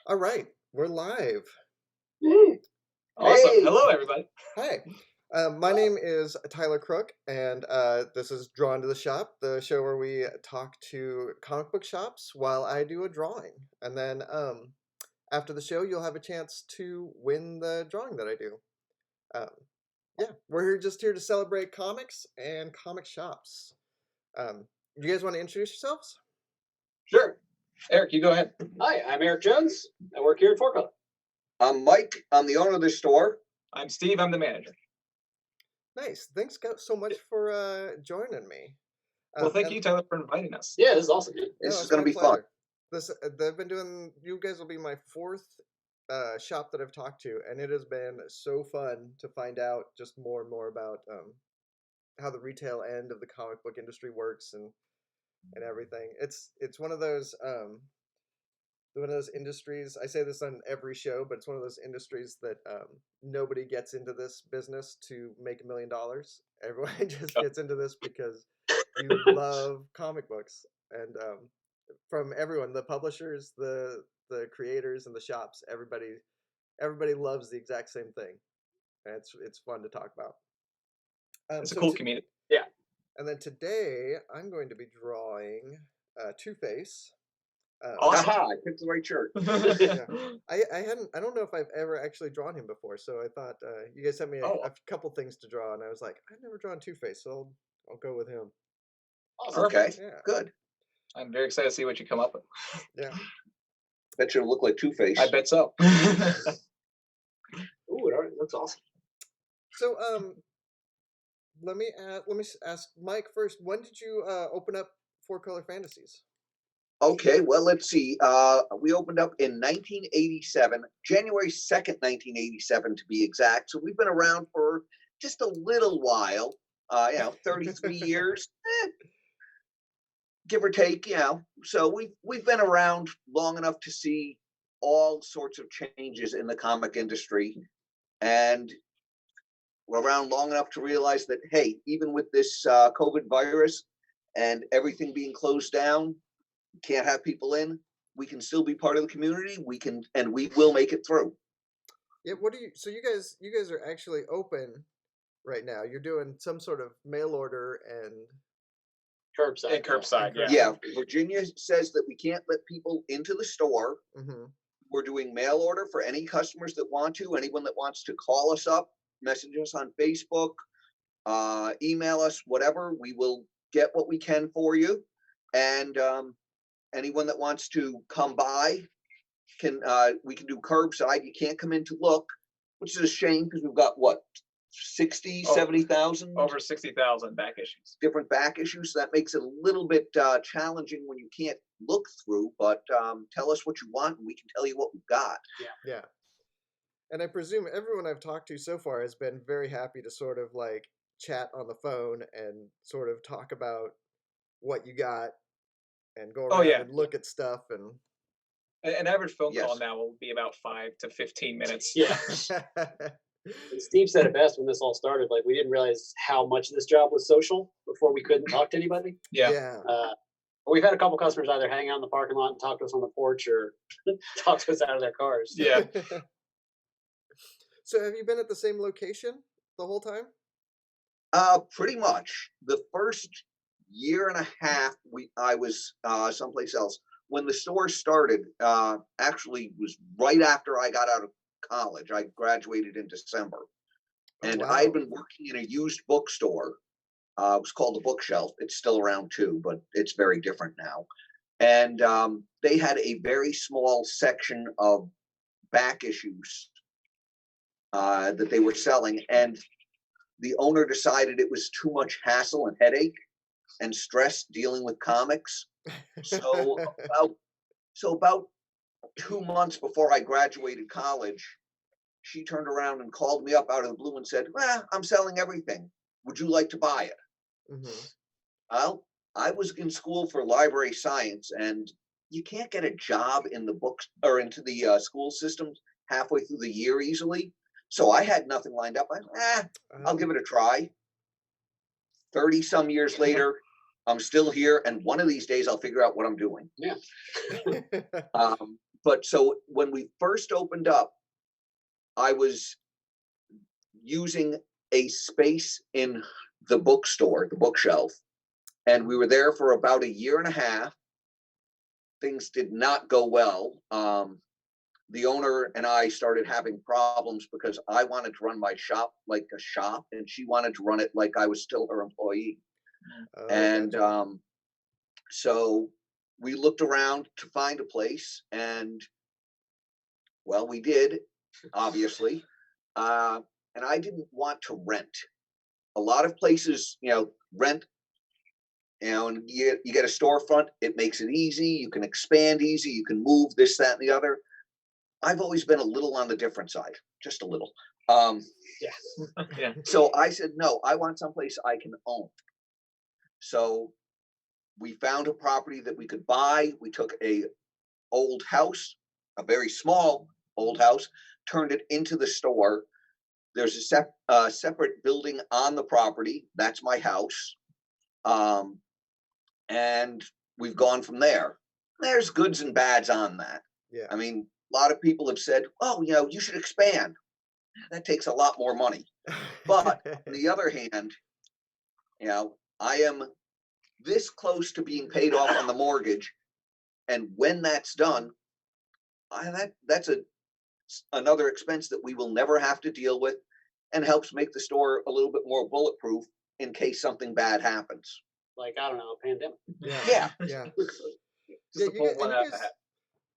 All right, we're live. Awesome. Hey. Hello, everybody. Hi, my name is Tyler Crook, and this is Drawn to the Shop, the show where we talk to comic book shops while I do a drawing. And then after the show, you'll have a chance to win the drawing that I do. Um, yeah, we're just here to celebrate comics and comic shops. You guys want to introduce yourselves? Sure. Eric, you go ahead. Hi, I'm Erik Jones. I work here at Four Color. I'm Mike. I'm the owner of the store. I'm Steve. I'm the manager. Nice. Thanks so much for joining me. Well, thank you, Tyler, for inviting us. Yeah, this is awesome. This is it's going to my be fun. pleasure. This they've been doing. You guys will be my fourth shop that I've talked to, and it has been so fun to find out just more and more about how the retail end of the comic book industry works and everything. It's one of those industries. I say this on every show, but it's one of those industries that nobody gets into this business to make $1 million. Everyone just gets into this because you love comic books, and from everyone, the publishers, the creators, and the shops, everybody loves the exact same thing, and it's fun to talk about. It's a cool community. Yeah. And then today I'm going to be drawing Two-Face. Awesome. Aha, I picked the right shirt. Yeah. I don't know if I've ever actually drawn him before, so I thought you guys sent me a couple things to draw, and I was like, I've never drawn Two-Face, so I'll go with him. Awesome. Okay, Yeah. good. I'm very excited to see what you come up with. Yeah. Bet you look like Two-Face. I bet so. Ooh, that's awesome. So let me ask Mike first. When did you open up Four Color Fantasies? Okay, well, let's see. We opened up in 1987, January 2nd, 1987 to be exact. So we've been around for just a little while, 33 years, give or take, So we've been around long enough to see all sorts of changes in the comic industry. And we're around long enough to realize that, hey, even with this COVID virus and everything being closed down, can't have people in, we can still be part of the community. We will make it through. Yeah, so you guys are actually open right now. You're doing some sort of mail order and Curbside. Curbside, yeah. Yeah, Virginia says that we can't let people into the store. Mm-hmm. We're doing mail order for any customers that want to, anyone that wants to call us up, message us on Facebook, email us, whatever. We will get what we can for you. And anyone that wants to come by we can do curbside. You can't come in to look, which is a shame because we've got 70,000 over 60,000 back issues. Different back issues. So that makes it a little bit challenging when you can't look through. But tell us what you want, and we can tell you what we've got. Yeah. And I presume everyone I've talked to so far has been very happy to sort of like chat on the phone and sort of talk about what you got and go around and look at stuff. And an average phone call now will be about 5 to 15 minutes. Yeah. Steve said it best when this all started. Like, we didn't realize how much this job was social before we couldn't talk to anybody. Yeah. We've had a couple customers either hang out in the parking lot and talk to us on the porch or talk to us out of their cars. Yeah. So have you been at the same location the whole time? Pretty much. The first year and a half, I was someplace else. When the store started, actually was right after I got out of college. I graduated in December. And I had been working in a used bookstore. It was called The Bookshelf. It's still around too, but it's very different now. And they had a very small section of back issues that they were selling. And the owner decided it was too much hassle and headache and stress dealing with comics. So about 2 months before I graduated college, she turned around and called me up out of the blue and said, "Well, I'm selling everything. Would you like to buy it?" Mm-hmm. Well, I was in school for library science, and you can't get a job in the books or into the school systems halfway through the year easily. So I had nothing lined up. I'll give it a try. 30 some years later, I'm still here, and one of these days I'll figure out what I'm doing. Yeah. but so when we first opened up, I was using a space in the bookstore, the bookshelf, and we were there for about a year and a half. Things did not go well. The owner and I started having problems because I wanted to run my shop like a shop, and she wanted to run it like I was still her employee. And Gotcha. so we looked around to find a place, and well, we did, obviously. And I didn't want to rent. A lot of places, rent, and you get a storefront. It makes it easy. You can expand easy. You can move this, that, and the other. I've always been a little on the different side, just a little. Yeah. So I said, no, I want someplace I can own. So we found a property that we could buy. We took a old house, a very small old house, turned it into the store. There's a separate building on the property. That's my house. And we've gone from there. There's goods and bads on that. Yeah. I mean, a lot of people have said, oh, you should expand. That takes a lot more money. But on the other hand, I am this close to being paid off on the mortgage. And when that's done, that's another expense that we will never have to deal with, and helps make the store a little bit more bulletproof in case something bad happens. Like, I don't know, a pandemic. Yeah. Yeah. Just to pull one out of the hat.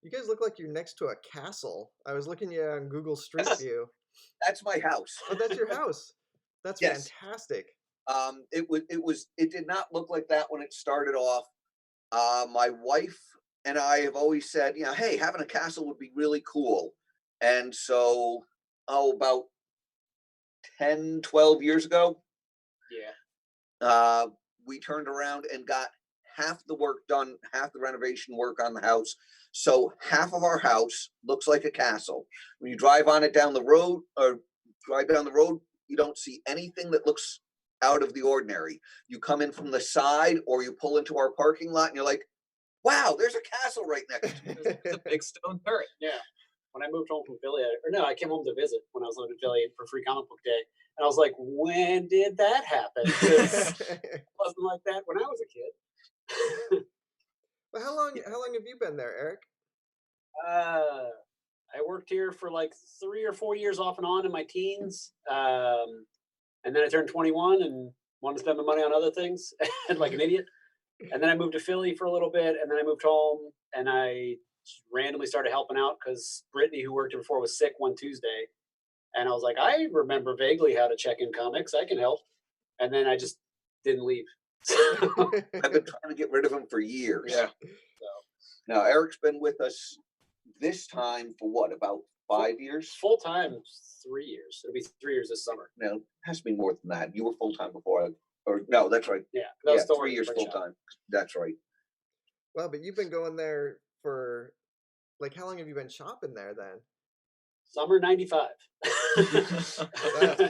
You guys look like you're next to a castle. I was looking at you on Google Street View. That's my house. Oh, that's your house. That's Yes. fantastic. It did not look like that when it started off. My wife and I have always said, hey, having a castle would be really cool. And so, about 10, 12 years ago, we turned around and got half the work done, half the renovation work on the house. So half of our house looks like a castle. When you drive on it down the road, you don't see anything that looks out of the ordinary. You come in from the side, or you pull into our parking lot, and you're like, wow, there's a castle right next to it. It's a big stone turret. Yeah. When I moved home from Philly, I came home to visit when I was living in Philly for Free Comic Book Day. And I was like, when did that happen? It wasn't like that when I was a kid. Well, how long have you been there, Eric? I worked here for like 3 or 4 years off and on in my teens. And then I turned 21 and wanted to spend my money on other things like an idiot. And then I moved to Philly for a little bit, and then I moved home, and I randomly started helping out because Brittany, who worked here before, was sick one Tuesday. And I was like, I remember vaguely how to check in comics. I can help. And then I just didn't leave. I've been trying to get rid of him for years. Yeah. So Now, Eric's been with us this time for what, about 5 years? full time, 3 years. It'll be 3 years this summer. No, it has to be more than that. You were full time before. Or no, that's right. Yeah, that was Yeah, still 3 working years for a full shop. time. That's right. Well, but you've been going there for, like, how long have you been shopping there then? Summer '95. That's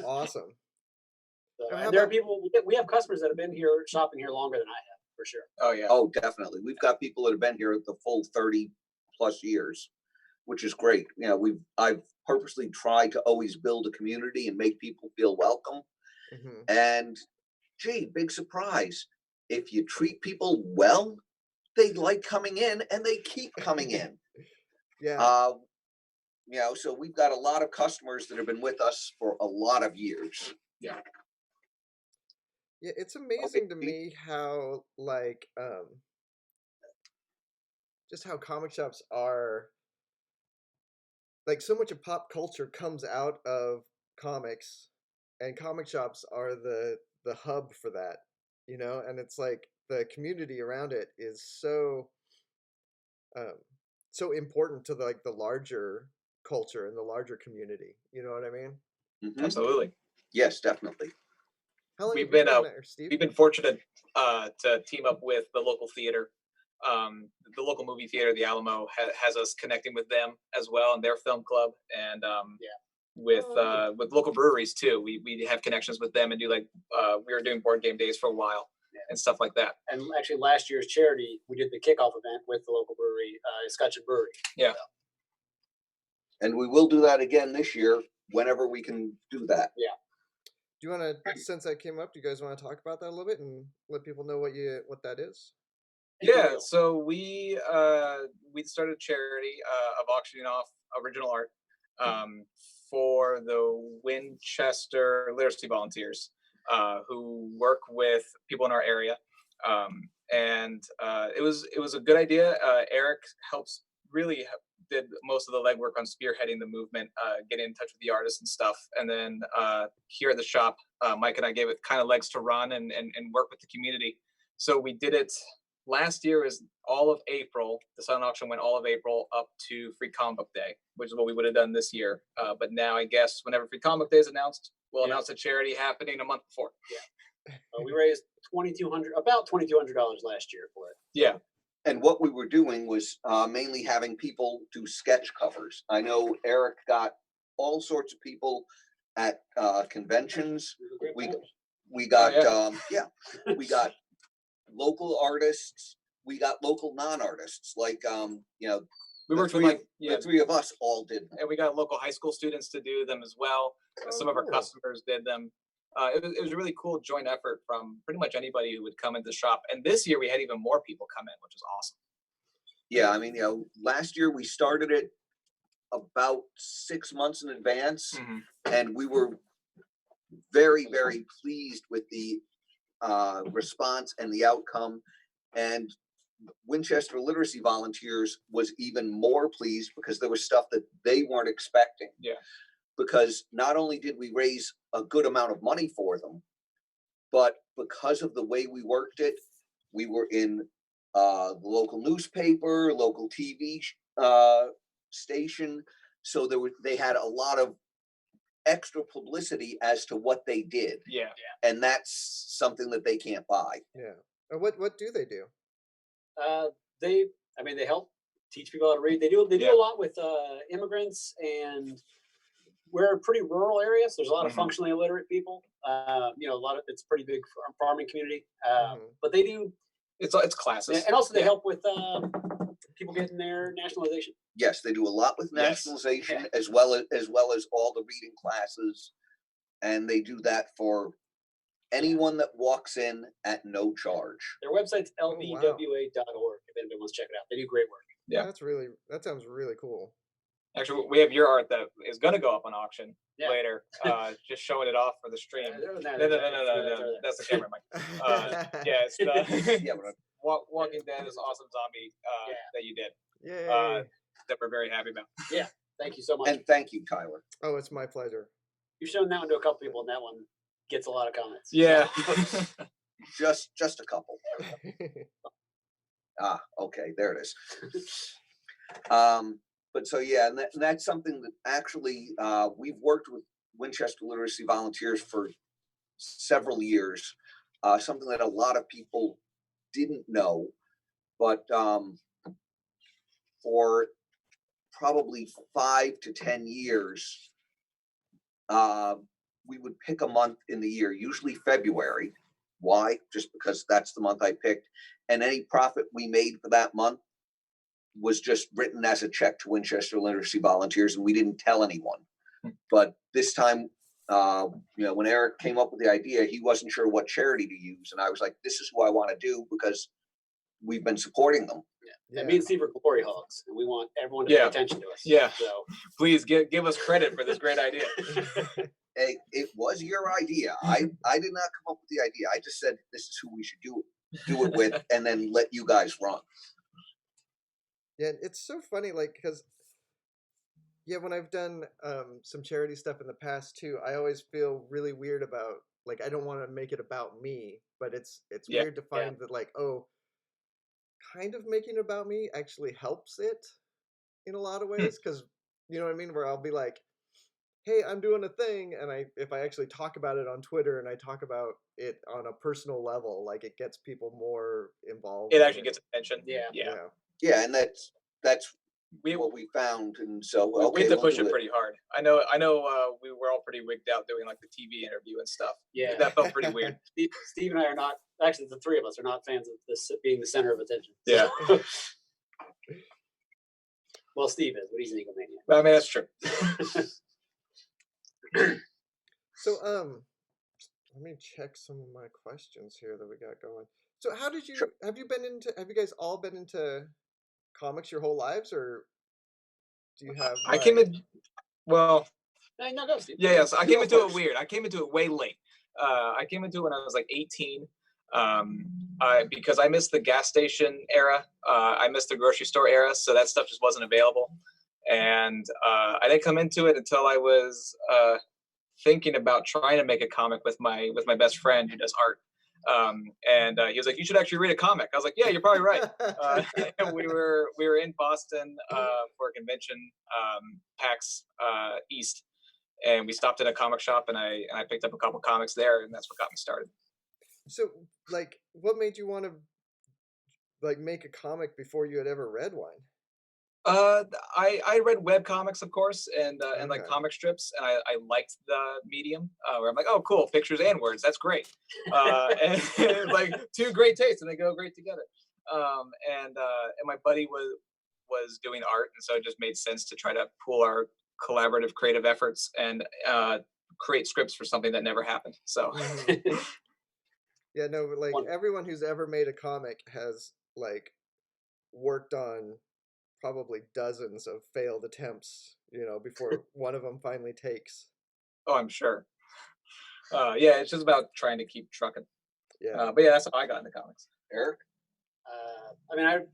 awesome. So, How and there are about- people. We have customers that have been here shopping here longer than I have, for sure. Oh yeah. Oh, definitely. We've got people that have been here the full 30 plus years, which is great. I've purposely tried to always build a community and make people feel welcome. Mhm. And gee, big surprise. If you treat people well, they like coming in and they keep coming in. Yeah. So we've got a lot of customers that have been with us for a lot of years. Yeah, it's amazing to me how, like, just how comic shops are, like, so much of pop culture comes out of comics, and comic shops are the hub for that, and it's like the community around it is so so important to the larger culture and the larger community. You know what I mean? Mhm. Absolutely. Yes, definitely. How long We've have you been, there, Steve? We've been fortunate to team up with the local theater. The local movie theater, the Alamo, has us connecting with them as well in their film club, and with local breweries too. We have connections with them and do we were doing board game days for a while and stuff like that. And actually, last year's charity, we did the kickoff event with the local brewery, Scotch and Brewery. Yeah. And we will do that again this year whenever we can do that. Yeah. Do you want to, since that came up, do you guys want to talk about that a little bit and let people know what that is? Yeah, so we started a charity of auctioning off original art for the Winchester Literacy Volunteers who work with people in our area, and it was a good idea. Erik helps really did most of the legwork on spearheading the movement, getting in touch with the artists and stuff, and then here at the shop, Mike and I gave it kind of legs to run and work with the community. So we did it. Last year was all of April. The silent auction went all of April up to Free Comic Book Day, which is what we would have done this year. But now I guess whenever Free Comic Book Day is announced, we'll announce a charity happening a month before. Yeah. We raised about $2,200 last year for it. Yeah. And what we were doing was mainly having people do sketch covers. I know Erik got all sorts of people at conventions. We got we got local artists. We got local non-artists, like we worked with the three of us all did them. And we got local high school students to do them as well. Some of our customers did them. It was a really cool joint effort from pretty much anybody who would come into the shop. And this year we had even more people come in, which is awesome. Yeah, I mean, last year we started it about 6 months in advance, and we were very, very pleased with the response and the outcome. And Winchester Literacy Volunteers was even more pleased because there was stuff that they weren't expecting. Yeah. Because not only did we raise a good amount of money for them, but because of the way we worked it, we were in the local newspaper, local TV station. So they had a lot of extra publicity as to what they did. Yeah. And that's something that they can't buy. Yeah. What do they do? They help teach people how to read. They do a lot with immigrants, and we're a pretty rural area, so there's a lot of functionally illiterate people. It's pretty big farming community. But they do it's classes. and also they help with people getting their nationalization. Yes, they do a lot with nationalization as well as all the reading classes, and they do that for anyone that walks in at no charge. Their website's lbwa.org if anybody wants to check it out. They do great work. Yeah, that sounds really cool. Actually, we have your art that is going to go up on auction later. Just showing it off for the stream. No. That's the camera, Mike. It's the Walking Dead is awesome zombie that you did. Yeah. That we're very happy about. Yeah, thank you so much. And thank you, Tyler. Oh, it's my pleasure. You've shown that one to a couple people, and that one gets a lot of comments. Yeah. just a couple. Okay, there it is. But so and that's something that actually we've worked with Winchester Literacy Volunteers for several years. Something that a lot of people didn't know, but for probably 5 to 10 years, we would pick a month in the year, usually February. Why? Just because that's the month I picked. And any profit we made for that month was just written as a check to Winchester Literacy Volunteers, and we didn't tell anyone. But this time, when Erik came up with the idea, he wasn't sure what charity to use. And I was like, this is who I want to do because we've been supporting them. Yeah. Me and Steve are glory hogs, and we want everyone to pay attention to us. Yeah. So please give us credit for this great idea. Hey, it was your idea. I did not come up with the idea. I just said this is who we should do it with, and then let you guys run. Yeah, it's so funny, because when I've done some charity stuff in the past too, I always feel really weird about I don't want to make it about me, but it's weird to find that kind of making it about me actually helps it in a lot of ways, because you know what I mean, where I'll be like, hey, I'm doing a thing, and if I actually talk about it on Twitter and I talk about it on a personal level, it gets people more involved. It actually gets attention. Yeah, and that's what we found, and so we had to push it pretty hard. I know. We were all pretty wigged out doing the TV interview and stuff. Yeah, that felt pretty weird. Steve and I are not. Actually, the three of us are not fans of this being the center of attention. Yeah. Well, Steve is, but he's an egomaniac. I mean, that's true. So, let me check some of my questions here that we got going. So, how did you Sure. have you guys all been into comics your whole lives, or do you have? I came in. Well, No, go, Steve. yeah. So I came Go into it first. weird. I came into it way late. I came into it when I was like 18. Because I missed the gas station era. I missed the grocery store era, so that stuff just wasn't available. And I didn't come into it until I was thinking about trying to make a comic with my best friend who does art. And he was like, "You should actually read a comic." I was like, "Yeah, you're probably right." And we were in Boston for a convention, PAX East, and we stopped at a comic shop, and I picked up a couple comics there, and that's what got me started. So, like, what made you want to like make a comic before you had ever read one? I read web comics, of course, and like Okay. comic strips, and I liked the medium. Where I'm like, oh, cool, pictures and words, that's great. And like two great tastes, and they go great together. And my buddy was doing art, and so it just made sense to try to pool our collaborative creative efforts and create scripts for something that never happened. So Mhm. Yeah, no, but like One- everyone who's ever made a comic has like worked on probably dozens of failed attempts, before one of them finally takes. oh, I'm sure. Yeah, it's just about trying to keep trucking. Yeah. But yeah, that's how I got into comics. Eric? I mean, I'm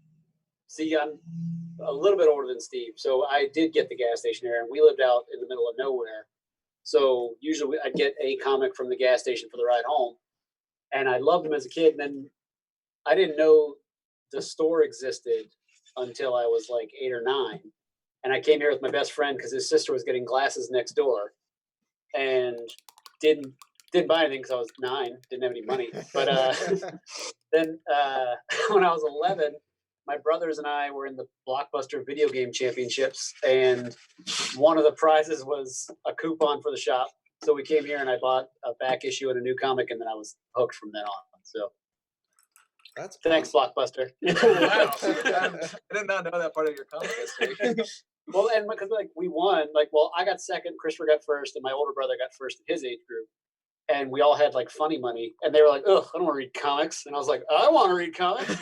a little bit older than Steve, so I did get the gas station era, and we lived out in the middle of nowhere. So usually I'd get a comic from the gas station for the ride home, and I loved them as a kid. And then I didn't know the store existed until I was like 8 or 9, and I came here with my best friend because his sister was getting glasses next door, and didn't buy anything because I was 9, didn't have any money. But then when I was 11, my brothers and I were in the Blockbuster video game championships, and one of the prizes was a coupon for the shop. So we came here, and I bought a back issue and a new comic, and then I was hooked from then on. So That's thanks, awesome. Blockbuster. Wow, I did not know that part of your comic history. Well, and because like we won, like, well, I got second, Christopher got first, and my older brother got first in his age group. And we all had like funny money, and they were like, "Ugh, I don't want to read comics." And I was like, "I want to read comics."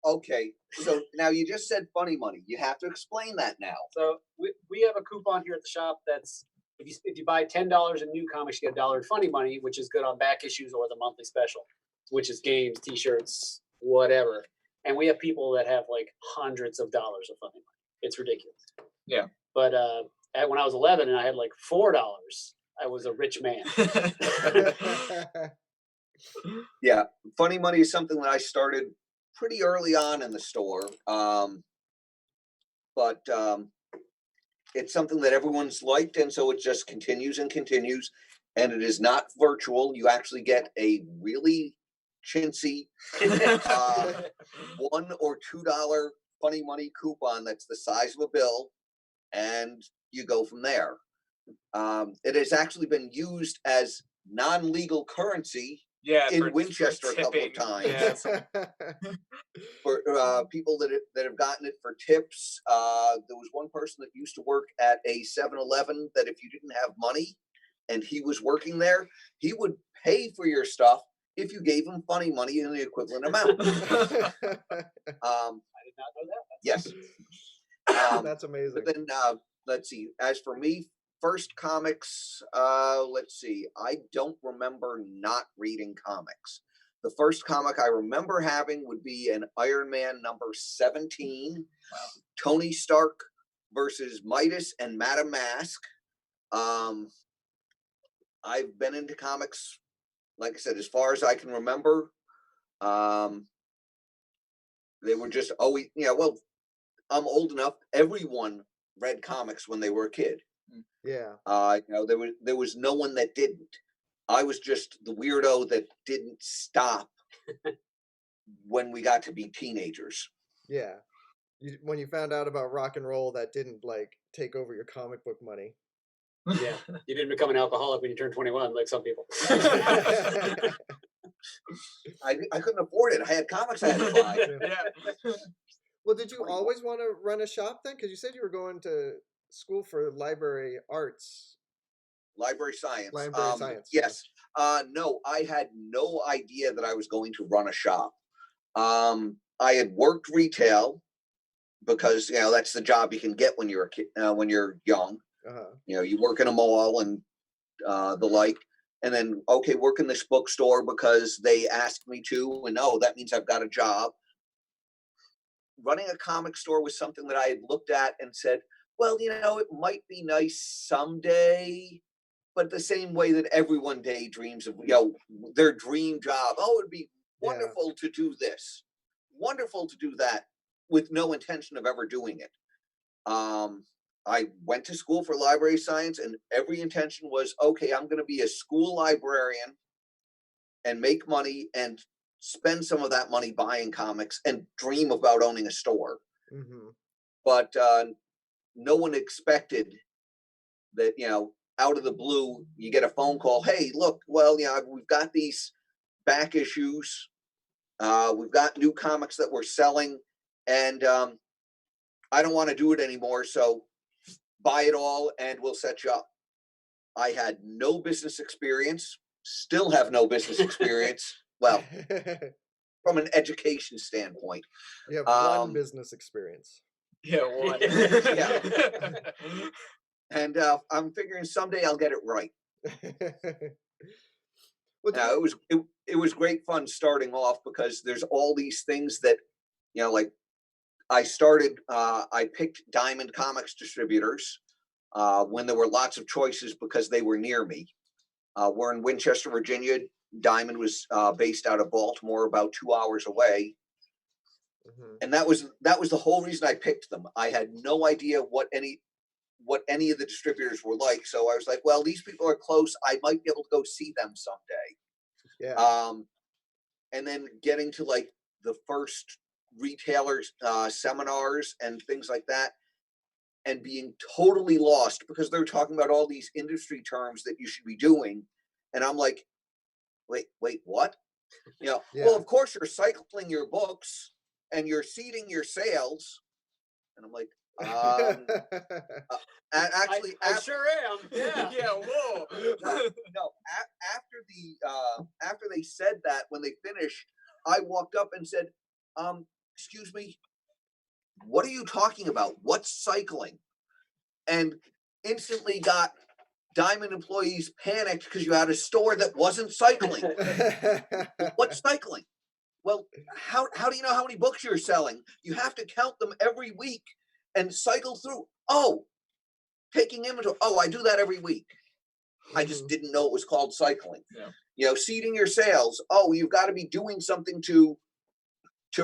Okay, so now you just said funny money. You have to explain that now. So we have a coupon here at the shop that's if you buy $10 in new comics, you get $1 in funny money, which is good on back issues or the monthly special, which is games, T-shirts, whatever. And we have people that have like hundreds of dollars of funny money. It's ridiculous. Yeah. But when I was 11 and I had like $4, I was a rich man. Yeah, funny money is something that I started pretty early on in the store. But it's something that everyone's liked, and so it just continues and continues. And it is not virtual. You actually get a really chintzy $1 or $2 funny money coupon that's the size of a bill, and you go from there. It has actually been used as non-legal currency in Winchester a couple of times. Yeah. For people that have gotten it for tips. There was one person that used to work at a 7-Eleven that if you didn't have money and he was working there, he would pay for your stuff if you gave him funny money in the equivalent amount. I did not know that. Yes. That's amazing. But then let's see. As for me, first comics, let's see. I don't remember not reading comics. The first comic I remember having would be an Iron Man number 17, Tony Stark versus Midas and Madame Mask. I've been into comics, like I said, as far as I can remember. They were just always, well, I'm old enough. Everyone read comics when they were a kid. Yeah. There was no one that didn't. I was just the weirdo that didn't stop when we got to be teenagers. Yeah. When you found out about rock and roll, that didn't like take over your comic book money. Yeah, you didn't become an alcoholic when you turned 21, like some people. I couldn't afford it. I had comics I had to buy. Yeah. Well, did you always want to run a shop then? Because you said you were going to school for library arts, Library science. library science. Yes. No, I had no idea that I was going to run a shop. I had worked retail because that's the job you can get when you're a kid, when you're young. You work in a mall and the like, and then work in this bookstore because they asked me to, and that means I've got a job. Running a comic store was something that I had looked at and said, well, it might be nice someday, but the same way that everyone daydreams of their dream job. Oh, it'd be wonderful to do this, wonderful to do that, with no intention of ever doing it. I went to school for library science, and every intention was, okay, I'm going to be a school librarian and make money and spend some of that money buying comics and dream about owning a store. But no one expected that, out of the blue, you get a phone call. Hey, look, well, we've got these back issues. We've got new comics that we're selling, and I don't want to do it anymore. So buy it all and we'll set you up. I had no business experience, still have no business experience. Well, from an education standpoint. You have one business experience. Yeah, one. Yeah. And I'm figuring someday I'll get it right. Well, it was great fun starting off because there's all these things that, like I picked Diamond Comics distributors when there were lots of choices because they were near me. We're in Winchester, Virginia. Diamond was based out of Baltimore, about 2 hours away. And that was the whole reason I picked them. I had no idea what any of the distributors were like. So I was like, well, these people are close. I might be able to go see them someday. Yeah. And then getting to like the first retailers seminars and things like that, and being totally lost because they're talking about all these industry terms that you should be doing. And I'm like, wait, what? Well, of course you're cycling your books and you're seeding your sales. And I'm like, actually, I sure am. Yeah. Yeah. Whoa. No, after they said that, when they finished, I walked up and said, excuse me, what are you talking about? What's cycling? And instantly got Diamond employees panicked because you had a store that wasn't cycling. What's cycling? Well, how do you know how many books you're selling? You have to count them every week and cycle through. Oh, taking inventory. Oh, I do that every week. I just didn't know it was called cycling. Seeding your sales. Oh, you've got to be doing something to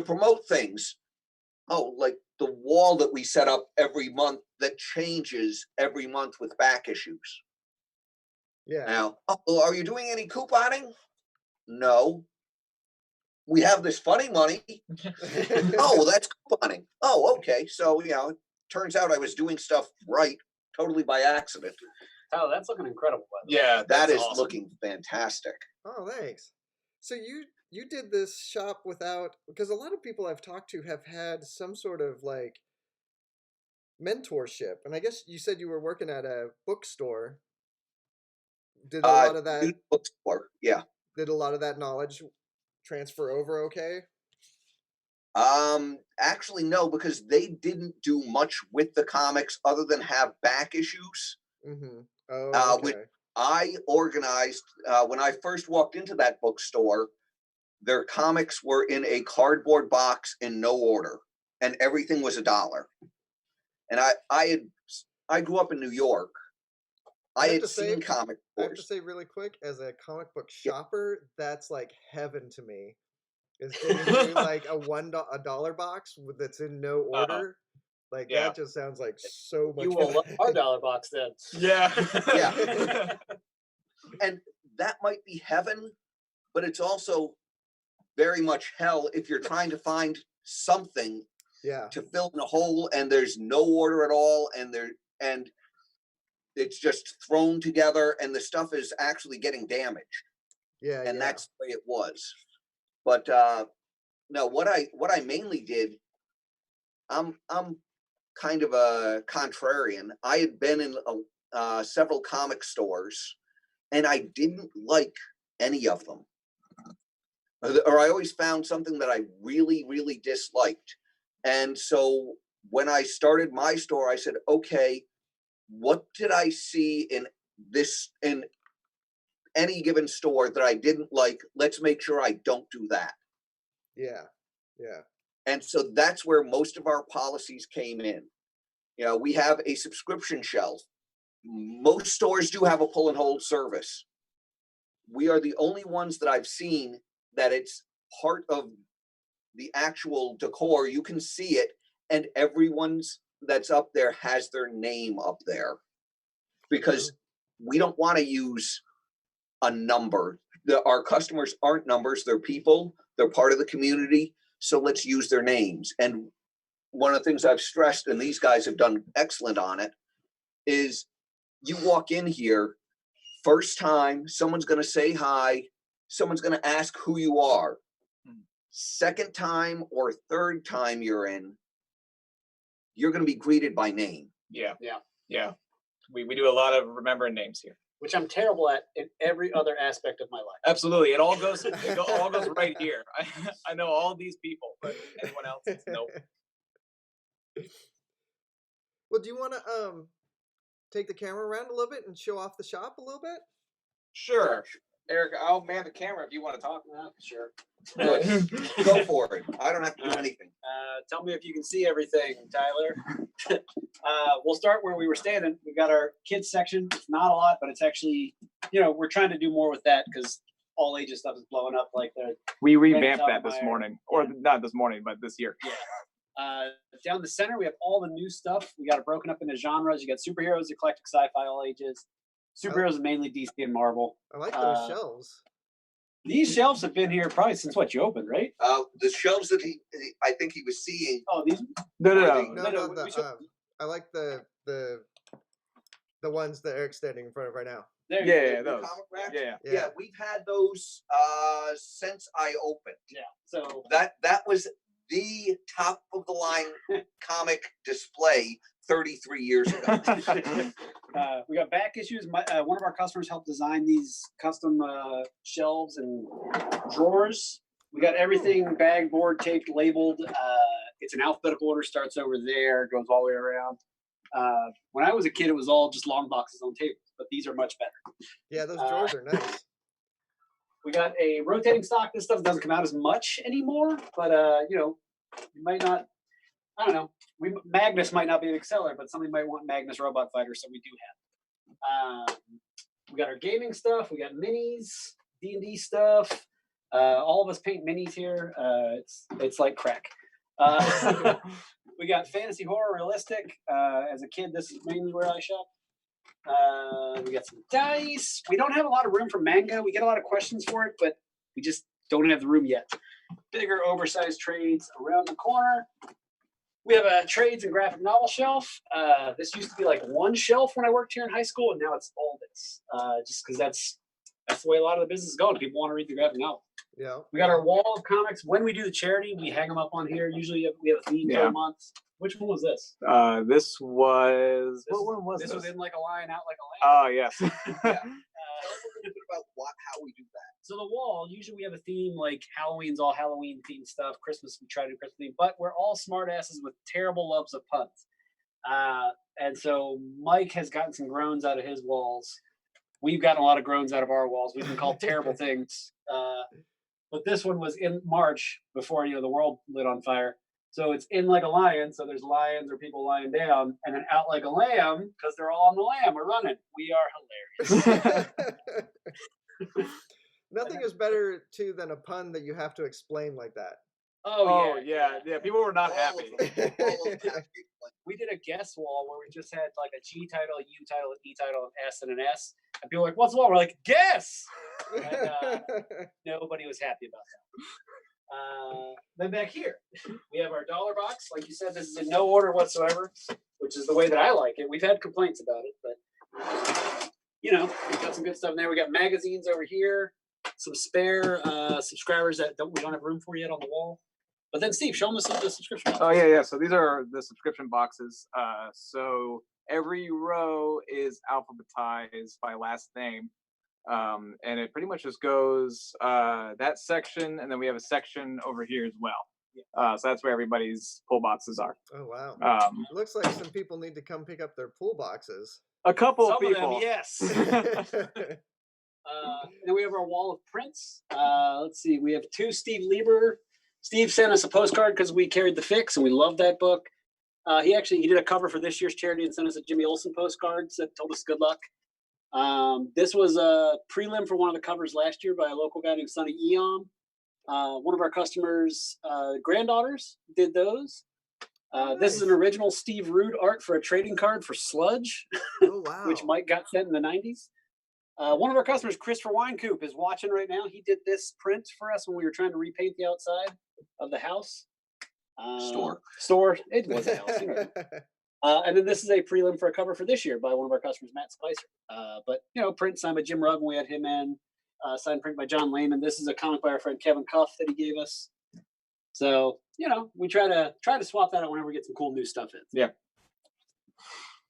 promote things. Oh, like the wall that we set up every month that changes every month with back issues. Yeah. Now, are you doing any couponing? No. We have this funny money. Oh, well, that's couponing. Oh, okay. So, it turns out I was doing stuff right, totally by accident. Oh, that's looking incredible. Yeah, that is awesome. looking fantastic. Oh, thanks. So you did this shop without, because a lot of people I've talked to have had some sort of like mentorship, and I guess you said you were working at a bookstore. Did a lot of that bookstore? Yeah. Did a lot of that knowledge transfer over okay? Actually, no, because they didn't do much with the comics other than have back issues. Oh, okay. Which I organized when I first walked into that bookstore. Their comics were in a cardboard box in no order, and everything was $1. And I grew up in New York. I had seen comic stores. I have to say really quick, as a comic book shopper, that's like heaven to me. Is getting through like a $1 box that's in no order. Like that just sounds like so much. You will love our $1 box then. Yeah. Yeah. And that might be heaven, but it's also very much hell if you're trying to find something to fill in a hole and there's no order at all, and it's just thrown together and the stuff is actually getting damaged. And that's the way it was. But no, what I mainly did I'm kind of a contrarian. I had been in several comic stores, and I didn't like any of them, or I always found something that I really, really disliked. And so when I started my store, I said, okay, what did I see in any given store that I didn't like? Let's make sure I don't do that. Yeah. Yeah. And so that's where most of our policies came in. You know, we have a subscription shelf. Most stores do have a pull and hold service. We are the only ones that I've seen that it's part of the actual decor. You can see it, and everyone's that's up there has their name up there, because we don't want to use a number. Our customers aren't numbers, they're people, they're part of the community. So let's use their names. And one of the things I've stressed, and these guys have done excellent on it, is you walk in here, first time, someone's going to say hi, someone's going to ask who you are. Second time or third time you're in, you're going to be greeted by name. Yeah. We do a lot of remembering names here, which I'm terrible at in every other aspect of my life. Absolutely, it all goes right here. I know all these people, but anyone else, nope. Well, do you want to take the camera around a little bit and show off the shop a little bit? Sure. Eric, I'll man the camera if you want to talk. Sure. Go for it. I don't have to do anything. Tell me if you can see everything, Tyler. We'll start where we were standing. We've got our kids section. It's not a lot, but it's actually, we're trying to do more with that because all ages stuff is blowing up. Like we revamped that this morning, or not this morning, but this year. Yeah. Down the center, we have all the new stuff. We got it broken up into genres. You got superheroes, eclectic sci-fi, all ages. Superheroes is mainly DC and Marvel. I like those shelves. These shelves have been here probably since what you opened, right? The shelves that I think he was seeing. Oh, these? No. I like the ones that Eric's standing in front of right now. Those. Yeah, we've had those since I opened. Yeah, so that was the top of the line comic display 33 years ago. We got back issues. One of our customers helped design these custom shelves and drawers. We got everything bag, board, taped, labeled. It's an alphabetical order, starts over there, goes all the way around. When I was a kid, it was all just long boxes on tables, but these are much better. Yeah, those drawers are nice. We got a rotating stock. This stuff doesn't come out as much anymore, but you might not. I don't know. Magnus might not be an seller, but somebody might want Magnus Robot Fighter, so we do have. We got our gaming stuff. We got minis, D&D stuff. All of us paint minis here. It's like crack. We got fantasy, horror, realistic. As a kid, this is mainly where I shop. We got some dice. We don't have a lot of room for manga. We get a lot of questions for it, but we just don't have the room yet. Bigger, oversized trades around the corner. We have a trades and graphic novel shelf. This used to be like one shelf when I worked here in high school, and now it's all this. Just because that's the way a lot of the business is going. People want to read the graphic novel. Yeah. We got our wall of comics. When we do the charity, we hang them up on here. Usually we have a theme for a month. Which one was this? This was. What one was this? This was In Like a Lion, Out Like a Lamb. Oh, yes. Tell us a little bit about how we do that. So the wall, usually we have a theme like Halloween's all Halloween themed stuff. Christmas, we try to do Christmas theme, but we're all smart asses with terrible loves of puns. And so Mike has gotten some groans out of his walls. We've gotten a lot of groans out of our walls. We've been called terrible things. But this one was in March before, the world lit on fire. So it's in like a lion. So there's lions or people lying down, and then out like a lamb because they're all on the lamb or running. We are hilarious. Nothing is better too than a pun that you have to explain like that. Oh yeah. People were not happy. We did a guess wall where we just had like a G title, a U title, an E title, an S, and an S. And people were like, "What's the wall?" We're like, "Guess." And, nobody was happy about that. Then back here, we have our dollar box. Like you said, this is in no order whatsoever, which is the way that I like it. We've had complaints about it, but we've got some good stuff in there. We got magazines over here, some spare subscribers that we don't have room for yet on the wall. But then Steve, show them the subscription box. Oh yeah. So these are the subscription boxes. So every row is alphabetized by last name. And it pretty much just goes that section, and then we have a section over here as well. So that's where everybody's pull boxes are. Oh wow. It Looks like some people need to come pick up their pool boxes. A couple Some of people. of them, yes. Then we have our wall of prints. Let's see, we have 2 Steve Lieber. Steve sent us a postcard because we carried The Fix, and we love that book. He did a cover for this year's charity and sent us a Jimmy Olsen postcard that told us good luck. This was a prelim for one of the covers last year by a local guy named Sonny Eom. One of our customers' granddaughters did those. This is an original Steve Rude art for a trading card for Sludge, Oh wow. which Mike got sent in the 90s. One of our customers, Christopher Winecoop, is watching right now. He did this print for us when we were trying to repaint the outside of the house. Store. It was a house. You know. And then this is a prelim for a cover for this year by one of our customers, Matt Spicer. But, print signed by Jim Rugg when we had him in. Signed print by John Lehman. This is a comic by our friend Kevin Cuff that he gave us. So, we try to swap that out whenever we get some cool new stuff in. Yeah.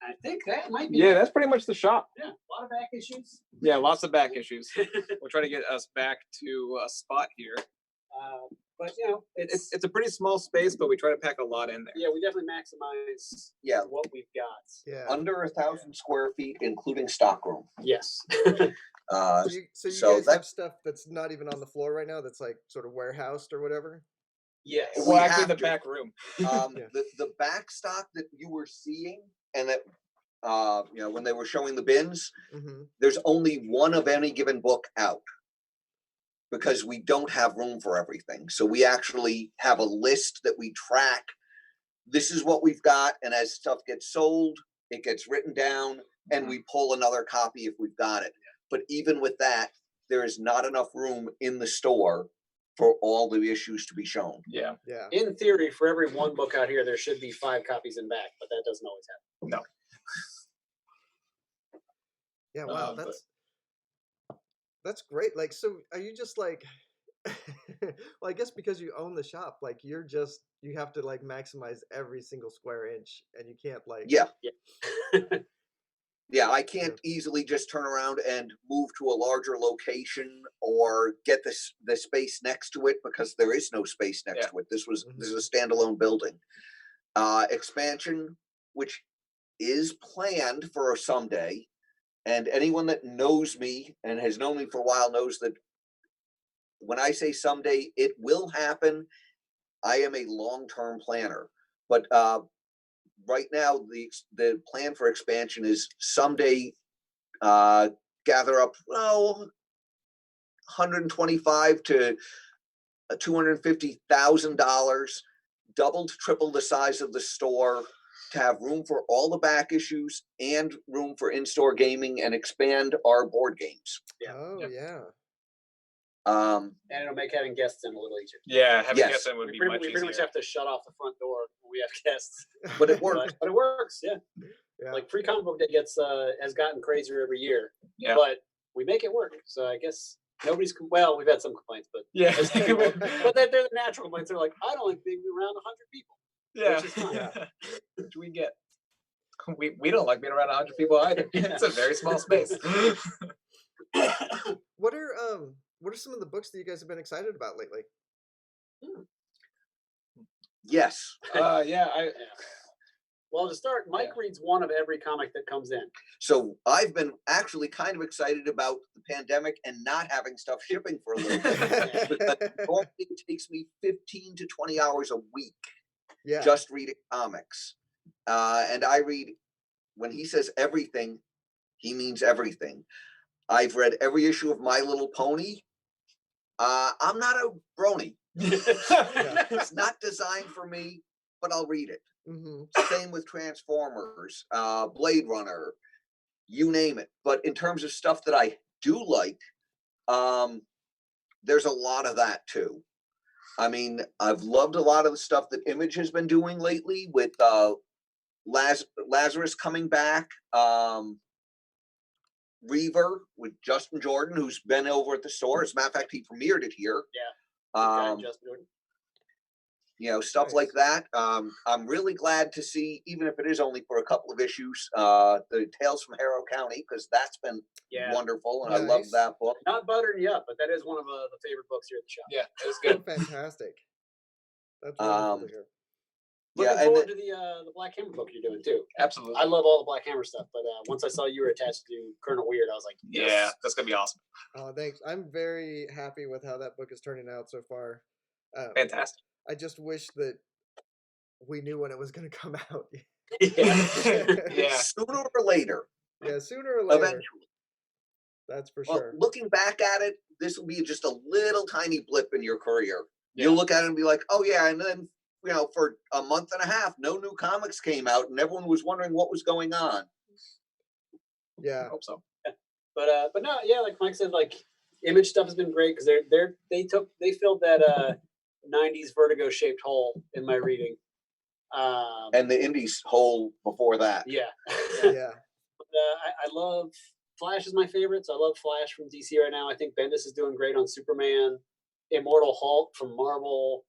I think that might be. Yeah, that's pretty much the shop. Yeah, a lot of back issues. Yeah, lots of back issues. We'll try to get us back to a spot here. But It's a pretty small space, but we try to pack a lot in there. yeah, we definitely maximize what we've got. Yeah. Under 1,000 square feet, including stockroom. Yes. So you So guys that- have stuff that's not even on the floor right now. That's like sort of warehoused or whatever. Yes. We Well, actually, have the to. back room. Yeah. The back stock that you were seeing, and that when they were showing the bins, Mm-hmm. there's only one of any given book out because we don't have room for everything. So we actually have a list that we track. This is what we've got, and as stuff gets sold, it gets written down, and we pull another copy if we've got it. But even with that, there is not enough room in the store for all the issues to be shown. Yeah. Yeah. In theory, for every one book out here, there should be 5 copies in back, but that doesn't always happen. No. Yeah. Wow. That's great. Like, so are you just like, well, I guess because you own the shop, like you have to like maximize every single square inch, and you can't like. Yeah. Yeah. Yeah, I can't easily just turn around and move to a larger location or get the space next to it because there is no space next to it. This is a standalone building. Expansion, which is planned for someday, and anyone that knows me and has known me for a while knows that when I say someday, it will happen. I am a long-term planner, but right now, the plan for expansion is someday gather up $125,000 to $250,000, double to triple the size of the store, to have room for all the back issues and room for in-store gaming, and expand our board games. Yeah. Oh yeah. And it'll make having guests in a little easier. Yeah, having Yes. guests in would We be pretty, much we easier. pretty much have to shut off the front door when we have guests. But it works. But it works, yeah. Yeah. Like Free Comic Book Day has gotten crazier every year. Yeah. But we make it work. So I guess nobody's we've had some complaints, but Yeah. but they're the natural complaints. They're like, I don't like being around 100 people. Yeah. Which is fine. Yeah. Which we get. We don't like being around 100 people either. It's a very small space. What are some of the books that you guys have been excited about lately? Yes. Yeah. Well, to start, Mike reads one of every comic that comes in. So I've been actually kind of excited about the pandemic and not having stuff shipping for a little bit. Because normally it takes me 15 to 20 hours a week Yeah. just reading comics. And I read, when he says everything, he means everything. I've read every issue of My Little Pony. I'm not a brony. It's not designed for me, but I'll read it. Mm-hmm. Same with Transformers, Blade Runner, you name it. But in terms of stuff that I do like, there's a lot of that too. I mean, I've loved a lot of the stuff that Image has been doing lately with Lazarus coming back, Reaver with Justin Jordan, who's been over at the store. As a matter of fact, he premiered it here. Yeah. Justin Jordan. stuff like that. I'm really glad to see, even if it is only for a couple of issues, the Tales from Harrow County, because that's been wonderful, and I love that book. Not buttering you up, but that is one of the favorite books here at the shop. Yeah, it was good. Fantastic. That's wonderful to hear. Looking forward to the Black Hammer book you're doing too. Absolutely. I love all the Black Hammer stuff, but once I saw you were attached to Colonel Weird, I was like, yes. Yeah, that's gonna be awesome. Oh, thanks. I'm very happy with how that book is turning out so far. Fantastic. I just wish that we knew when it was going to come out. Yeah. Sooner or later. Yeah, sooner or later. Eventually. That's for Well, sure. looking back at it, this will be just a little tiny blip in your career. Yeah. You'll look at it and be like, oh yeah, and then for a month and a half, no new comics came out, and everyone was wondering what was going on. Yeah, I hope so. Yeah. But no, yeah, like Mike said, like Image stuff has been great because they filled that 90s Vertigo shaped hole in my reading. And the Indies hole before that. Yeah. yeah. But, I love Flash is my favorite, so I love Flash from DC right now. I think Bendis is doing great on Superman, Immortal Hulk from Marvel.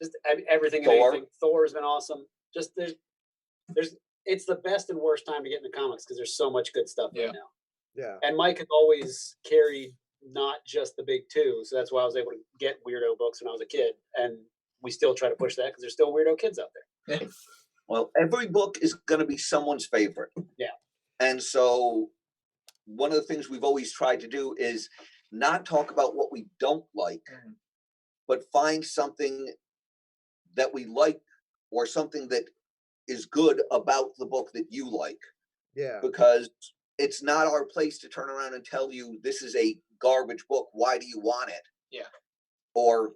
Just everything and anything. Thor has been awesome. Just there's it's the best and worst time to get into comics because there's so much good stuff right now. Yeah. And Mike has always carried not just the big two, so that's why I was able to get weirdo books when I was a kid, and we still try to push that because there's still weirdo kids out there. Well, every book is going to be someone's favorite. Yeah. And so one of the things we've always tried to do is not talk about what we don't like, but find something that we like or something that is good about the book that you like. Yeah. Because it's not our place to turn around and tell you this is a garbage book. Why do you want it? Yeah. Or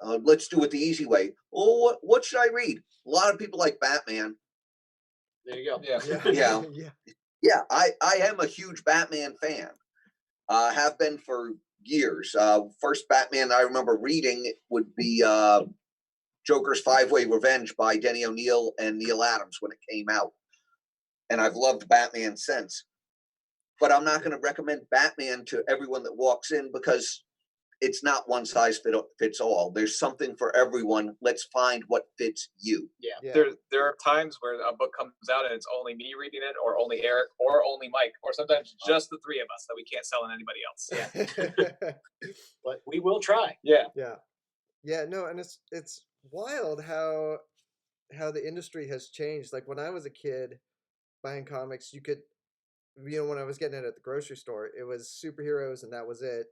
let's do it the easy way. Oh, what should I read? A lot of people like Batman. There you go. Yeah. Yeah. I am a huge Batman fan. Have been for years. First Batman I remember reading would be Joker's Five-Way Revenge by Denny O'Neil and Neil Adams when it came out. And I've loved Batman since. But I'm not going to recommend Batman to everyone that walks in because it's not one size fits all. There's something for everyone. Let's find what fits you. Yeah. There are times where a book comes out and it's only me reading it, or only Eric, or only Mike, or sometimes just the three of us that we can't sell on anybody else. Yeah. But we will try. Yeah. Yeah. No, and it's wild how the industry has changed. Like when I was a kid buying comics, you could, when I was getting it at the grocery store, it was superheroes and that was it.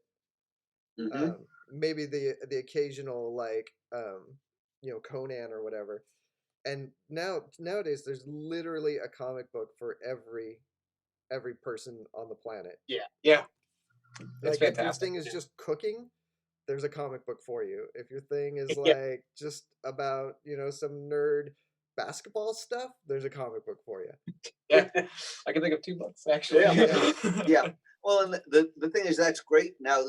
Maybe the occasional like Conan or whatever. And nowadays there's literally a comic book for every person on the planet. Yeah. Like It's fantastic. if your thing is just cooking, there's a comic book for you. If your thing is like just about some nerd basketball stuff, there's a comic book for you. Yeah. I can think of 2 books actually. Yeah. Well, and the thing is, that's great. Now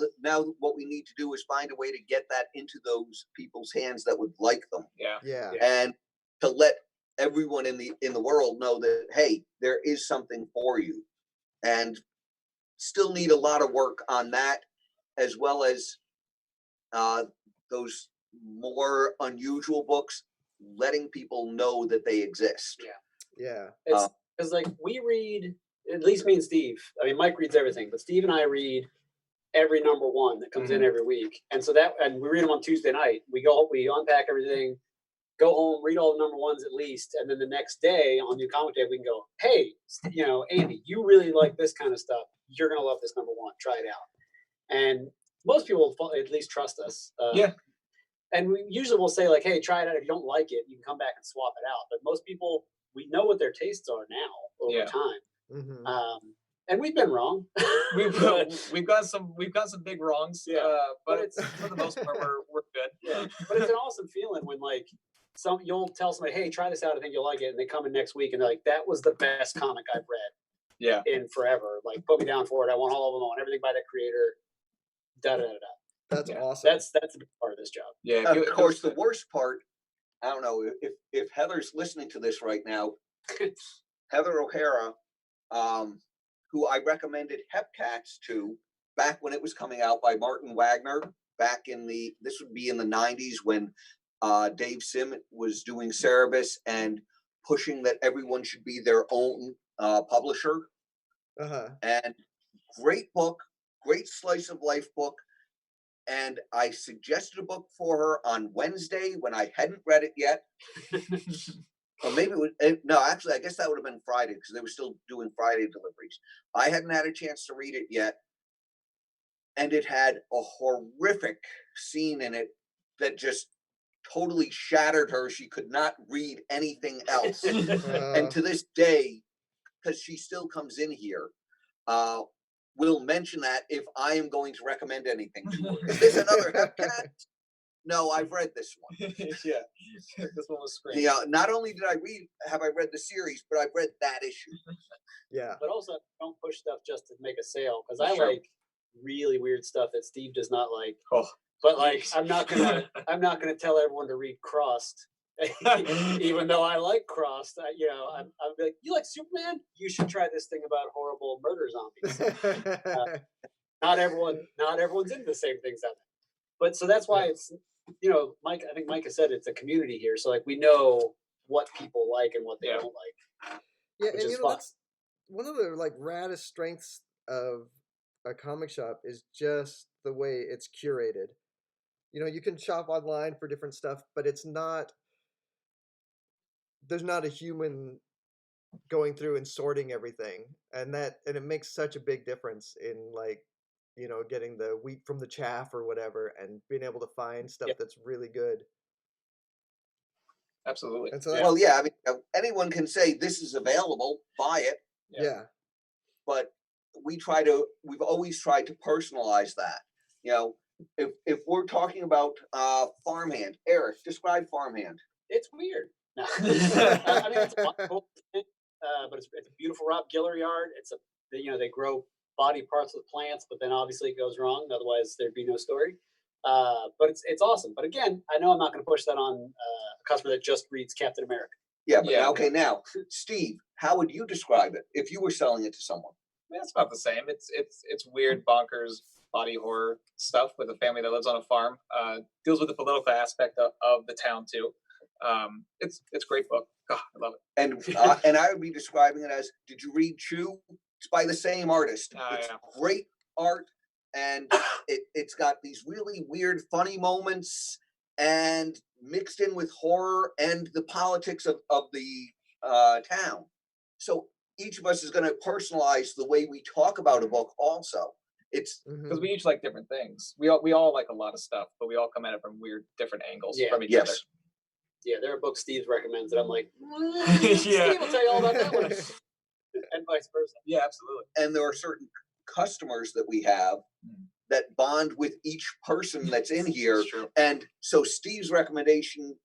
what we need to do is find a way to get that into those people's hands that would like them. Yeah. And to let everyone in the world know that, hey, there is something for you. And still need a lot of work on that, as well as those more unusual books, letting people know that they exist. Yeah. It's because like we read, at least me and Steve. I mean, Mike reads everything, but Steve and I read every number one that comes in every week, and we read them on Tuesday night. We unpack everything, go home, read all the number ones at least, and then the next day on New Comic Day we can go, hey, Andy, you really like this kind of stuff. You're gonna love this number one. Try it out. And most people at least trust us. And we usually will say like, hey, try it out. If you don't like it, you can come back and swap it out. But most people, we know what their tastes are now over time. And we've been wrong. we've got some big wrongs. But it's for the most part we're good. Yeah. But it's an awesome feeling when like you'll tell somebody, hey, try this out, I think you'll like it, and they come in next week and they're like, that was the best comic I've read in forever. Like put me down for it. I want all of them. I want everything by that creator. Da da da da. That's awesome. That's a big part of this job. Yeah. Of course, the worst part, I don't know if Heather's listening to this right now. Heather O'Hara, who I recommended Hepcats to back when it was coming out by Martin Wagner. back this would be in the 90s when Dave Sim was doing Cerebus and pushing that everyone should be their own publisher. And great book, great slice of life book. And I suggested a book for her on Wednesday when I hadn't read it yet. Or maybe no, actually, I guess that would have been Friday because they were still doing Friday deliveries. I hadn't had a chance to read it yet. And it had a horrific scene in it that just totally shattered her. She could not read anything else. And to this day, because she still comes in here, we'll mention that if I am going to recommend anything to her. Is this another Hepcat? No, I've read this one. Yeah, this one was great. Yeah, not only have I read the series, but I've read that issue. Yeah. But also, don't push stuff just to make a sale, because I like really weird stuff that Steve does not like. Oh, but like, I'm not gonna tell everyone to read Crossed, even though I like Crossed. I'm like, you like Superman? You should try this thing about horrible murder zombies. Not everyone's into the same things out there. But so that's why it's, Mike. I think Micah said it's a community here, so like we know what people like and what they don't like. Yeah, and that's one of the like raddest strengths of a comic shop is just the way it's curated. You can shop online for different stuff, but there's not a human going through and sorting everything, and it makes such a big difference in like getting the wheat from the chaff or whatever, and being able to find stuff that's really good. Absolutely. And so well, yeah, I mean, anyone can say this is available, buy it. Yeah. But we've always tried to personalize that. If we're talking about farmhand, Erik, describe farmhand. It's weird. No. I mean, it's a wonderful thing, but it's a beautiful Rob Giller yard. They grow body parts of plants, but then obviously it goes wrong. Otherwise, there'd be no story. But it's awesome. But again, I know I'm not going to push that on a customer that just reads Captain America. Yeah, but okay, now, Steve, how would you describe it if you were selling it to someone? I mean, it's about the same. It's weird, bonkers, body horror stuff with a family that lives on a farm. Deals with the political aspect of the town too. It's a great book. God, I love it. And I would be describing it as, did you read Chew? It's by the same artist. It's great art, and it's got these really weird, funny moments, and mixed in with horror and the politics of the town. So each of us is going to personalize the way we talk about a book also. It's because we each like different things. We all like a lot of stuff, but we all come at it from weird, different angles from each other. Yeah, there are books Steve recommends that I'm like, Steve will tell you all about that one. And vice versa. Yeah, absolutely. And there are certain customers that we have that bond with each person that's in here. And so Steve's recommendation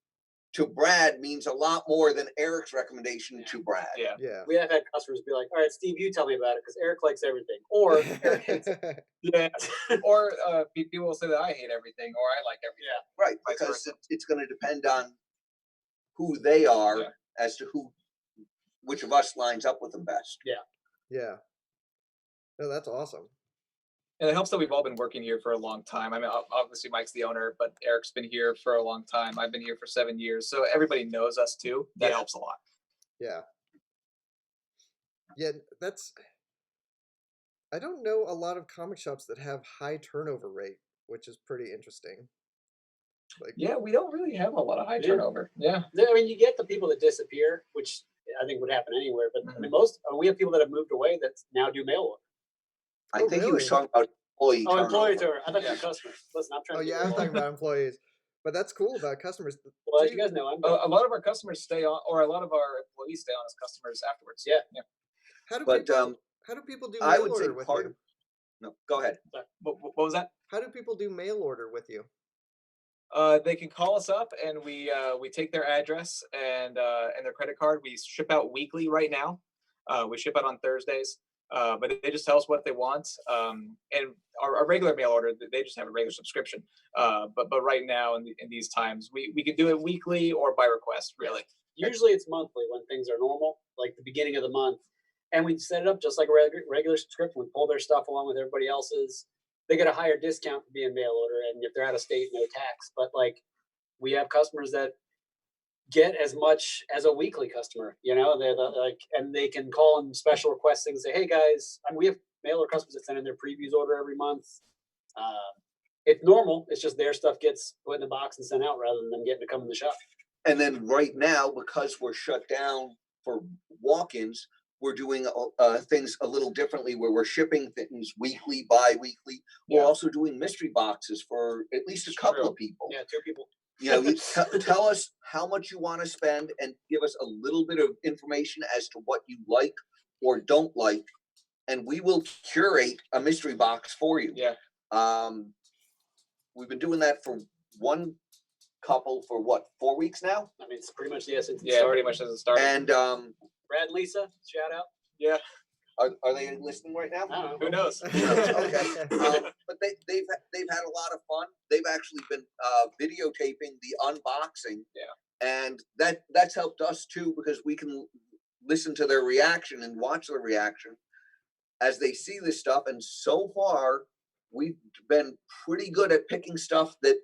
to Brad means a lot more than Erik's recommendation to Brad. Yeah. We have had customers be like, all right, Steve, you tell me about it, because Erik likes everything. Or Erik hates it. Or people will say that I hate everything or I like everything. Right, because it's going to depend on who they are as to which of us lines up with them best. Yeah. No, that's awesome. And it helps that we've all been working here for a long time. I mean, obviously Mike's the owner, but Erik's been here for a long time. I've been here for 7 years. So everybody knows us too. That helps a lot. Yeah. Yeah, I don't know a lot of comic shops that have high turnover rate, which is pretty interesting. We don't really have a lot of high turnover. Yeah. I mean, you get the people that disappear, which I think would happen anywhere. But I mean, we have people that have moved away that now do mail order. I think he was talking about employee turnover. Employee turnover. I thought you were customers. Listen, I'm trying to. I was talking about employees. But that's cool about customers. Well, as you guys know, a lot of our customers stay on, or a lot of our employees stay on as customers afterwards. Yeah. How do people do mail order with you? No, go ahead. What was that? How do people do mail order with you? They can call us up, and we take their address and their credit card. We ship out weekly right now. We ship out on Thursdays, but they just tell us what they want. And our regular mail order, they just have a regular subscription. But right now in these times, we can do it weekly or by request. Really, usually it's monthly when things are normal, like the beginning of the month, and we set it up just like a regular subscription. We pull their stuff along with everybody else's. they get a higher discount for being mail order, and if they're out of state, no tax. But like, we have customers that get as much as a weekly customer, you know, they're like, and they can call and special request things, say, hey guys, we have mail order customers that send in their previews order every month. It's normal. It's just their stuff gets put in the box and sent out rather than them getting to come in the shop. And then right now, because we're shut down for walk-ins, we're doing things a little differently where we're shipping things weekly, bi-weekly. We're also doing mystery boxes for at least a couple of people. Yeah, 2 people. You know, tell us how much you want to spend and give us a little bit of information as to what you like or don't like, and we will curate a mystery box for you. Yeah. We've been doing that for one couple for what, 4 weeks now? I mean, it's pretty much, since it Yeah, started. pretty much as it started. And Brad and Lisa, shout out. Yeah. are they listening right now? I don't know. Who knows? Okay. But they've had a lot of fun. They've actually been videotaping the unboxing. Yeah. And that's helped us too, because we can listen to their reaction and watch their reaction as they see this stuff. And so far, we've been pretty good at picking stuff that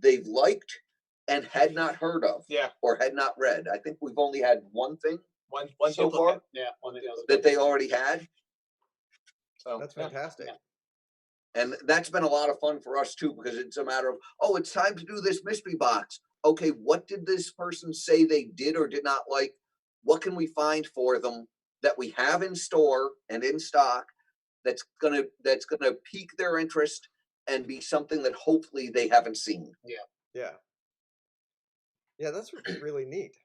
they've liked and had not heard of. Yeah. Or had not read. I think we've only had one thing One so duplicate. far Yeah, one that they already had. So That's fantastic. Yeah. And that's been a lot of fun for us too, because it's a matter of, oh, it's time to do this mystery box. Okay, what did this person say they did or did not like? What can we find for them that we have in store and in stock that's gonna pique their interest and be something that hopefully they haven't seen? Yeah. Yeah, that's really neat.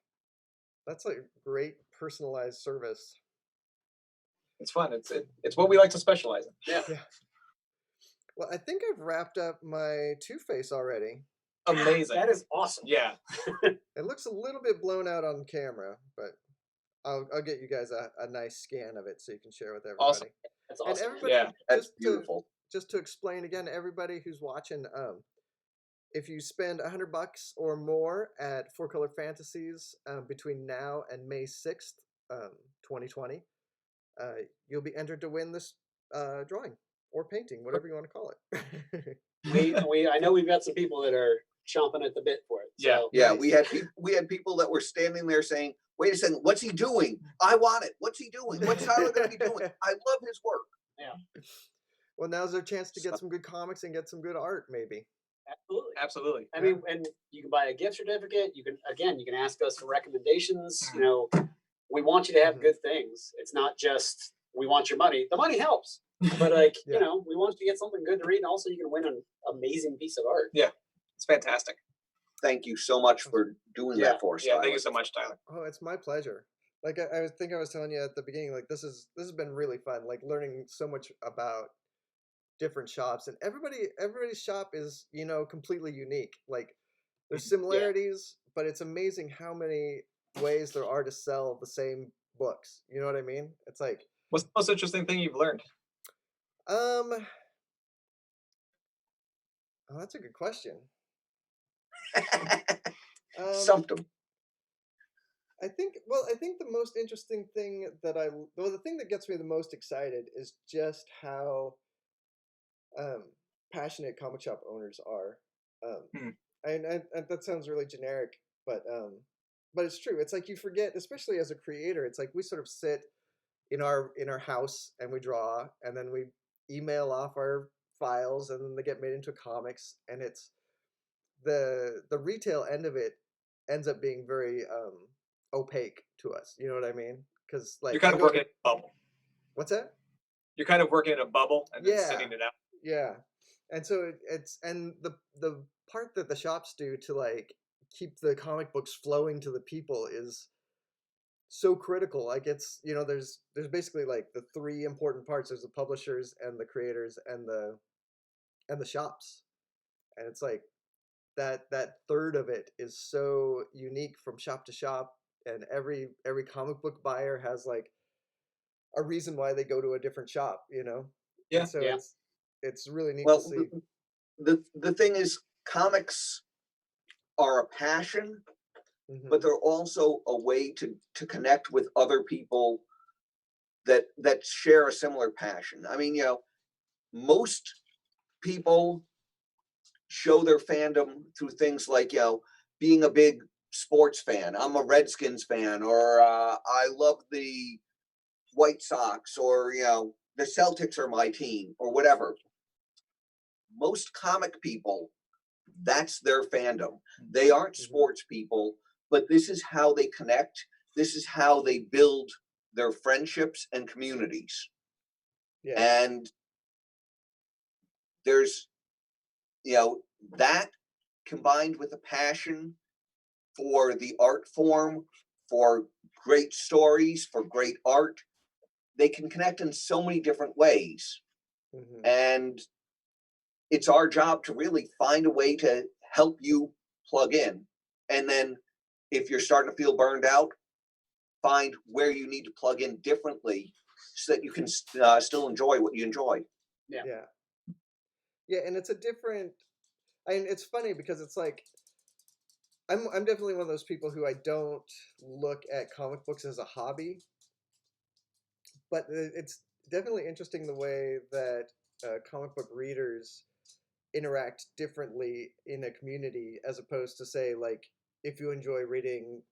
That's like great personalized service. it's fun. It's what we like to specialize in. Yeah. Yeah. Well, I think I've wrapped up my Two-Face already. Amazing. That is awesome. Yeah. It looks a little bit blown out on camera, but I'll get you guys a nice scan of it so you can share with everybody. Awesome. That's And awesome. everybody, Yeah. That's just beautiful. to explain again, everybody who's watching, if you spend $100 or more at Four Color Fantasies between now and May 6th, 2020, you'll be entered to win this drawing or painting, whatever you want to call it. I know we've got some people that are chomping at the bit for it. Yeah. So. Yeah, Nice. we had people that were standing there saying, wait a second, what's he doing? I want it. What's he doing? What's Tyler going to be doing? I love his work. Well, now's their chance to get some good comics and get some good art, maybe. Absolutely. Absolutely. I mean, and you can buy a gift certificate. You can ask us for recommendations. You know, we want you to have good things. It's not just we want your money. The money helps, but like Yeah. we want you to get something good to read, and also you can win an amazing piece of art. Yeah. It's fantastic. Thank you so much for doing that for us. Yeah. Thank Tyler. you so much, Tyler. Oh, it's my pleasure. Like I think I was telling you at the beginning, like this has been really fun. Like learning so much about different shops, and everybody's shop is completely unique. Like there's similarities, but it's amazing how many ways there are to sell the same books. You know what I mean? It's like What's the most interesting thing you've learned? oh, that's a good question. Stumped him. I think the most interesting thing the thing that gets me the most excited is just how passionate comic shop owners are. And that sounds really generic, but it's true. It's like you forget, especially as a creator, it's like we sort of sit in our house and we draw, and then we email off our files, and then they get made into comics, and it's the retail end of it ends up being very opaque to us. You know what I mean? Because like You're kind of working in a bubble. What's that? You're kind of working in a bubble and then Yeah. sending it out. Yeah, and so it's the part that the shops do to like keep the comic books flowing to the people is so critical. Like it's there's basically like the three important parts. There's the publishers and the creators and the shops, and it's like that third of it is so unique from shop to shop, and every comic book buyer has like a reason why they go to a different shop. Yeah. And so it's really neat Well, to see. the thing is, comics are a passion, Mhm. but they're also a way to connect with other people that share a similar passion. I mean, most people show their fandom through things like, being a big sports fan. I'm a Redskins fan, or I love the White Sox, or, the Celtics are my team, or whatever. Most comic people, that's their fandom. They aren't sports people, but this is how they connect. This is how they build their friendships and communities. Yeah. And there's, that combined with a passion for the art form, for great stories, for great art, they can connect in so many different ways. And it's our job to really find a way to help you plug in. And then if you're starting to feel burned out, find where you need to plug in differently so that you can still enjoy what you enjoy. Yeah. Yeah, and it's a different. It's funny because it's like I'm definitely one of those people who I don't look at comic books as a hobby, but it's definitely interesting the way that comic book readers interact differently in a community as opposed to, say, like, if you enjoy reading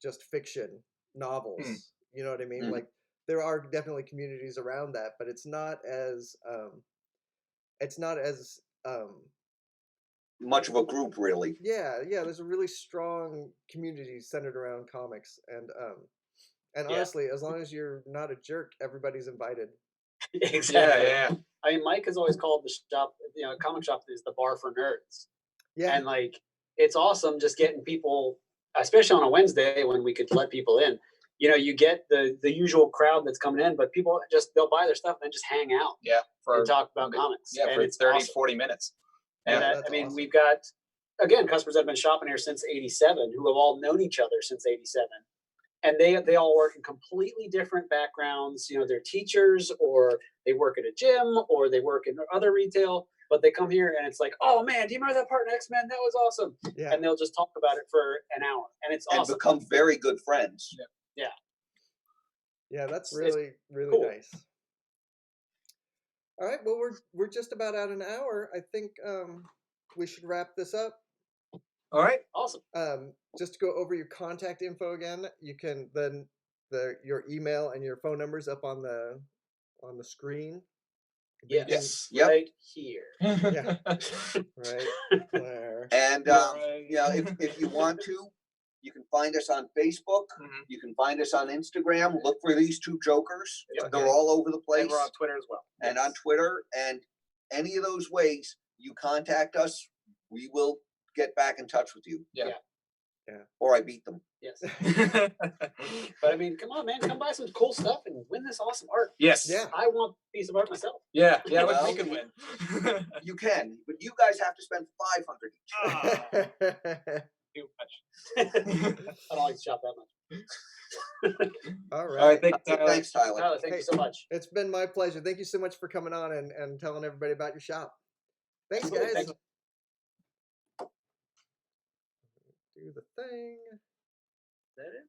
just fiction novels, you know what I mean? Like, there are definitely communities around that, but it's not as much of a group, really. yeah, there's a really strong community centered around comics, and honestly, as long as you're not a jerk, everybody's invited. Exactly. Yeah. I mean, Mike has always called the shop, comic shop is the bar for nerds. Yeah. And like, it's awesome just getting people, especially on a Wednesday when we could let people in. You get the usual crowd that's coming in, but people they'll buy their stuff and then just hang out. Yeah. And talk about comics. Yeah, and for it's 30, awesome. 40 minutes. And Yeah. I mean, awesome. we've got, again, customers that have been shopping here since '87 who have all known each other since '87. And they all work in completely different backgrounds. They're teachers, or they work at a gym, or they work in other retail, but they come here and it's like, oh man, do you remember that part in X-Men? That was awesome. Yeah. And they'll just talk about it for an hour, and it's awesome. And become very good friends. Yeah, that's really cool. nice. All right, well, we're just about at an hour. I think we should wrap this up. All right. Awesome. Just to go over your contact info again, you can then your email and your phone numbers up on the screen. Yes. Yep. Right here. Yeah. Right there. And if you want to, you can find us on Facebook. You can find us on Instagram. Look for these two jokers. Yep. They're all over the place. And we're on Twitter as well. And on Twitter, and any of those ways you contact us, we will get back in touch with you. Yeah. Or I beat them. Yes. But I mean, come on, man, come buy some cool stuff and win this awesome art. Yes. Yeah. I want a piece of art myself. Yeah. Well, We can win. You can, but you guys have to spend $500 each. Too much. I don't like to shop that much. All right. All right. Thanks, Tyler. Thanks, Tyler. Tyler, thank you so much. It's been my pleasure. Thank you so much for coming on and telling everybody about your shop. Thanks, Absolutely. guys. Thank you. Do the thing. Is that it?